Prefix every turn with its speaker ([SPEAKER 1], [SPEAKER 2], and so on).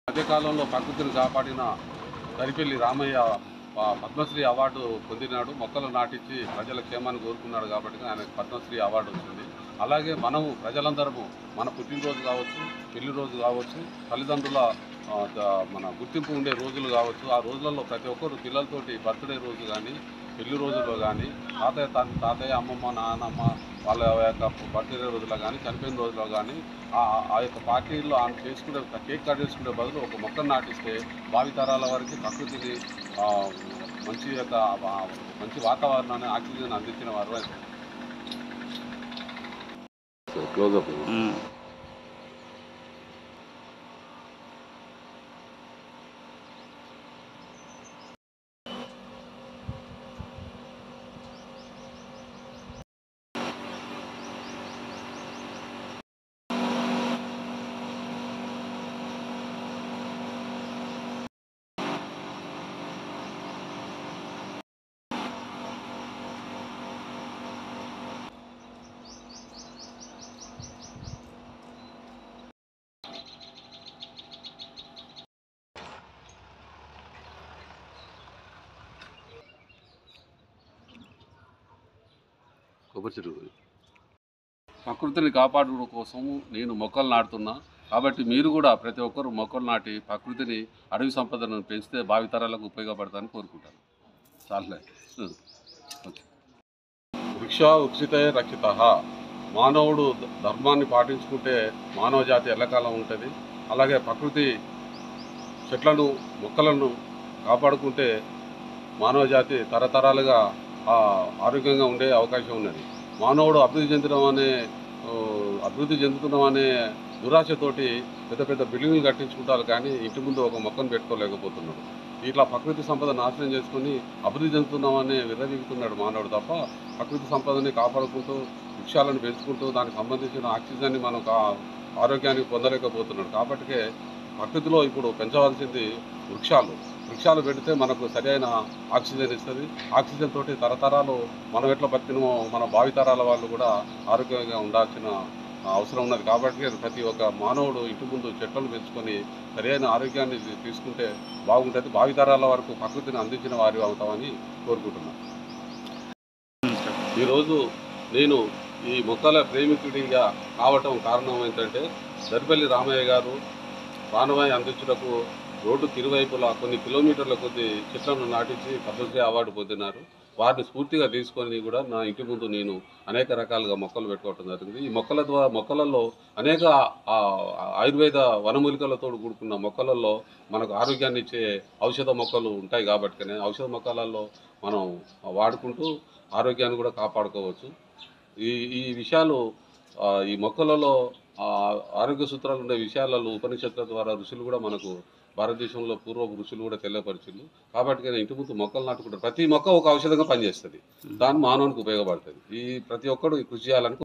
[SPEAKER 1] మధ్యకాలంలో ప్రకృతిని కాపాడిన దరిపెల్లి రామయ్య పద్మశ్రీ అవార్డు పొందినాడు. మొక్కలు నాటించి ప్రజల క్షేమాన్ని కోరుకున్నాడు కాబట్టి ఆయనకు పద్మశ్రీ అవార్డు వచ్చింది. అలాగే మనము ప్రజలందరము మన పుట్టినరోజు కావచ్చు, పెళ్లి రోజు కావచ్చు, తల్లిదండ్రుల మన గుర్తింపు ఉండే రోజులు కావచ్చు, ఆ రోజులలో ప్రతి ఒక్కరు పిల్లలతోటి బర్త్డే రోజు కానీ, పెళ్లి రోజుల్లో కానీ, తాతయ్య అమ్మమ్మ నాన్నమ్మ వాళ్ళ యొక్క బర్త్డే రోజులో కానీ, చనిపోయిన రోజులో కానీ ఆ యొక్క పార్టీల్లో ఆమె చేసుకునే కేక్ కట్ చేసుకునే బదులు ఒక మొక్కను నాటిస్తే భావితరాల వరకు ప్రకృతిని మంచి వాతావరణాన్ని ఆక్సిజన్ అందించిన వారు. క్లోజప్ కొబ్బరి చెట్టు. ప్రకృతిని కాపాడడం కోసము నేను మొక్కలు నాటుతున్నా. కాబట్టి మీరు కూడా ప్రతి ఒక్కరు మొక్కలు నాటి ప్రకృతిని, అడవి సంపదను పెంచితే భావితరాలకు ఉపయోగపడతానని కోరుకుంటాను. చాలే. ఓకే. వృక్ష ఉచితే రక్షిత. మానవుడు ధర్మాన్ని పాటించుకుంటే మానవ జాతి ఎల్లకాలం ఉంటుంది. అలాగే ప్రకృతి చెట్లను మొక్కలను కాపాడుకుంటే మానవ జాతి తరతరాలుగా ఆరోగ్యంగా ఉండే అవకాశం ఉన్నది. మానవుడు అభివృద్ధి చెందుతున్నాం అనే దురాశతోటి పెద్ద పెద్ద బిల్డింగ్లు కట్టించుకుంటారు, కానీ ఇంటి ముందు ఒక మొక్కను పెట్టుకోలేకపోతున్నాడు. ఇట్లా ప్రకృతి సంపద నాశనం చేసుకుని అభివృద్ధి చెందుతున్నామని విర్రవీగుతున్నాడు మానవుడు తప్ప, ప్రకృతి సంపదని కాపాడుకుంటూ వృక్షాలను పెంచుకుంటూ దానికి సంబంధించిన ఆక్సిజన్ని మనం ఆరోగ్యానికి పొందలేకపోతున్నాడు. కాబట్టి ప్రకృతిలో ఇప్పుడు పెంచవలసింది వృక్షాలు పెడితే మనకు సరైన ఆక్సిజన్ ఇస్తుంది. ఆక్సిజన్ తోటి తరతరాలు మనం ఎట్లా బతికినమో మన భావితరాల వాళ్ళు కూడా ఆరోగ్యంగా ఉండాల్సిన అవసరం ఉన్నది. కాబట్టి ప్రతి ఒక్క మానవుడు ఇంటి ముందు చెట్లను పెంచుకొని సరైన ఆరోగ్యాన్ని తీసుకుంటే బాగుంటుంది. భావితరాల వరకు ప్రకృతిని అందించిన వారి అవుతామని కోరుకుంటున్నాను. ఈరోజు నేను ఈ మొక్కల ప్రేమికుడిగా కావటం కారణం ఏంటంటే, దరిపెల్లి రామయ్య గారు ప్రాణవాయు అందించుటకు రోడ్డుకి ఇరువైపులా కొన్ని కిలోమీటర్ల కొద్ది చెట్లను నాటించి పద్మశ్రీ అవార్డు పొందినారు. వారిని స్ఫూర్తిగా తీసుకొని కూడా నా ఇంటి ముందు నేను అనేక రకాలుగా మొక్కలు పెట్టుకోవడం జరిగింది. ఈ మొక్కలలో అనేక ఆయుర్వేద వనమూలికలతో కూడుకున్న మొక్కలలో మనకు ఆరోగ్యాన్ని ఇచ్చే ఔషధ మొక్కలు ఉంటాయి. కాబట్టి ఔషధ మొక్కలలో మనం వాడుకుంటూ ఆరోగ్యాన్ని కూడా కాపాడుకోవచ్చు. ఈ విషయాలు ఈ మొక్కలలో ఆరోగ్య సూత్రాలు ఉండే విషయాలలో ఉపనిషత్తుల ద్వారా ఋషులు కూడా మనకు భారతదేశంలో పూర్వపు ఋషులు కూడా తెలియపరిచింది. కాబట్టి నేను ఇంటి ముందు మొక్కలు నాటుకుంటాను. ప్రతి మొక్క ఒక ఔషధంగా పనిచేస్తుంది. దాని మానవునికి ఉపయోగపడుతుంది. ప్రతి ఒక్కరు కృషి చేయాలని